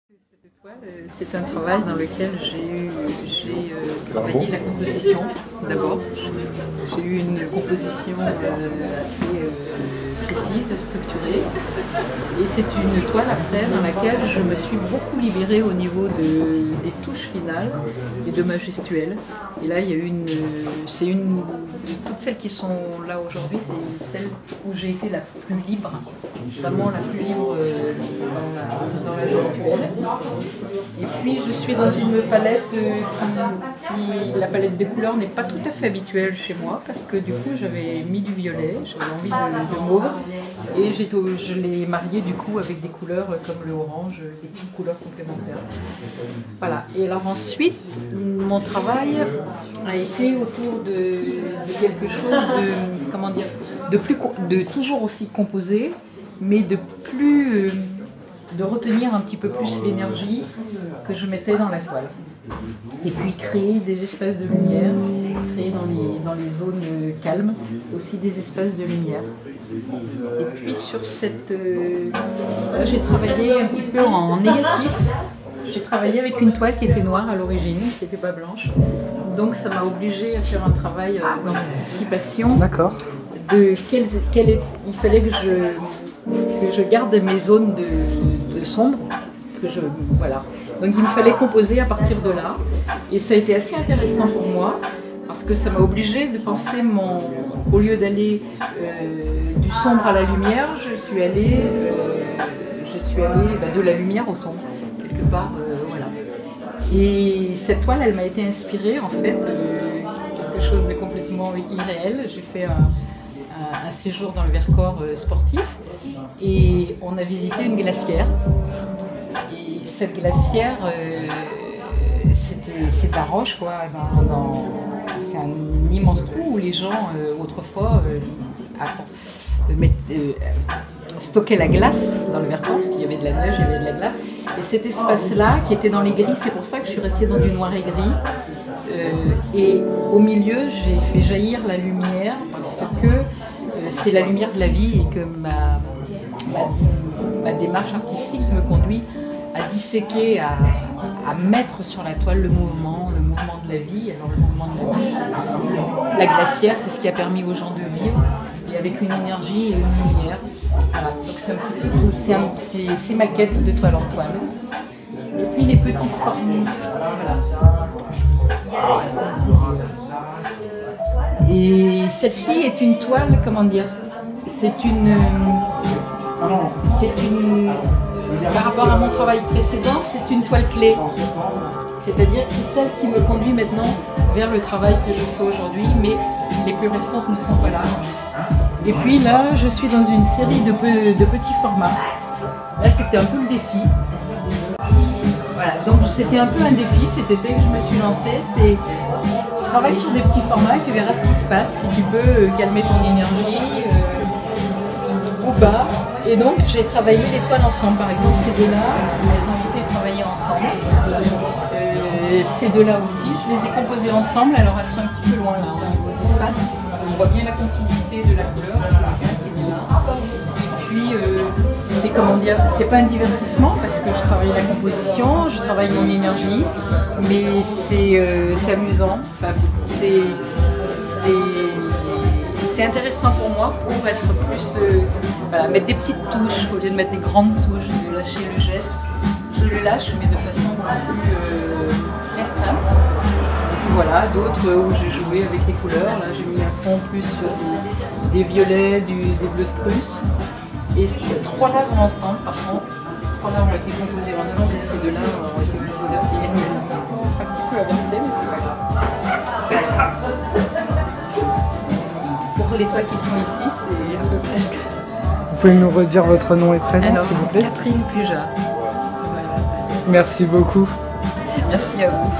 Cette toile, c'est un travail dans lequel j'ai travaillé la composition d'abord. J'ai eu une composition assez précise, structurée. Et c'est une toile après dans laquelle je me suis beaucoup libérée au niveau des touches finales et de ma gestuelle. Et là, il y a toutes celles qui sont là aujourd'hui, c'est celle où j'ai été la plus libre, vraiment la plus libre dans la gestuelle. Et puis je suis dans une palette la palette des couleurs n'est pas tout à fait habituelle chez moi parce que du coup j'avais mis du violet, j'avais envie de mauve et je l'ai marié du coup avec des couleurs comme le orange, des petites couleurs complémentaires. Voilà. Et alors ensuite, mon travail a été autour de quelque chose de, comment dire, de toujours aussi composé, mais de retenir un petit peu plus l'énergie que je mettais dans la toile. Et puis créer des espaces de lumière, créer dans les zones calmes aussi des espaces de lumière. Et puis sur cette... là j'ai travaillé un petit peu en négatif. J'ai travaillé avec une toile qui était noire à l'origine, qui n'était pas blanche. Donc ça m'a obligée à faire un travail d'anticipation. D'accord. Il fallait que je garde mes zones de sombre. Voilà. Donc il me fallait composer à partir de là. Et ça a été assez intéressant pour moi, parce que ça m'a obligée de penser au lieu d'aller du sombre à la lumière, je suis allée de la lumière au sombre, quelque part. Voilà. Et cette toile, elle m'a été inspirée en fait quelque chose de complètement irréel. J'ai fait un séjour dans le Vercors sportif et on a visité une glacière. Et cette glacière, c'est de la roche, quoi. C'est un immense trou où les gens, autrefois, stockaient la glace dans le Vercors, parce qu'il y avait de la neige, il y avait de la glace. Et cet espace-là, qui était dans les gris, c'est pour ça que je suis restée dans du noir et gris. Et au milieu, j'ai fait jaillir la lumière, parce que c'est la lumière de la vie et que ma démarche artistique me conduit à disséquer, à mettre sur la toile le mouvement de la vie. Alors le mouvement de la vie, la glacière, c'est ce qui a permis aux gens de vivre, et avec une énergie et une lumière. Voilà. Donc c'est un petit peu c'est ma quête de toile en toile. Et puis les petits formes. Voilà. Et celle-ci est une toile, comment dire, par rapport à mon travail précédent, c'est une toile clé. C'est-à-dire que c'est celle qui me conduit maintenant vers le travail que je fais aujourd'hui, mais les plus récentes ne sont pas là. Et puis là, je suis dans une série de petits formats. Là, c'était un peu le défi. Voilà, donc c'était un peu un défi cet été que je me suis lancée. C'est travaille sur des petits formats, tu verras ce qui se passe, si tu peux calmer ton énergie ou pas. Et donc j'ai travaillé les toiles ensemble. Par exemple, ces deux-là, elles ont été travaillées ensemble. Ces deux-là aussi, je les ai composées ensemble, alors elles sont un petit peu loin là, au niveau de l'espace. On voit bien la continuité de la couleur, qui est là. Et puis, c'est comment dire, c'est pas un divertissement parce que je travaille la composition, je travaille mon énergie, mais c'est amusant. Enfin, c'est intéressant pour moi pour être plus, voilà, mettre des petites touches au lieu de mettre des grandes touches, de lâcher le geste. Je le lâche, mais de façon plus restreinte. Et puis voilà, d'autres où j'ai joué avec les couleurs. Là, j'ai mis un fond plus sur des violets, des bleus de Prusse. Et ces trois-là vont ensemble, par contre. Ces trois-là ont été composés ensemble et ces deux-là ont été composés à pied. Un petit peu inversé, mais c'est pas grave. Pour les toiles qui sont ici, c'est un peu presque. Vous pouvez nous redire votre nom et prénom, s'il vous plaît? Catherine Puja. Merci beaucoup. Merci à vous.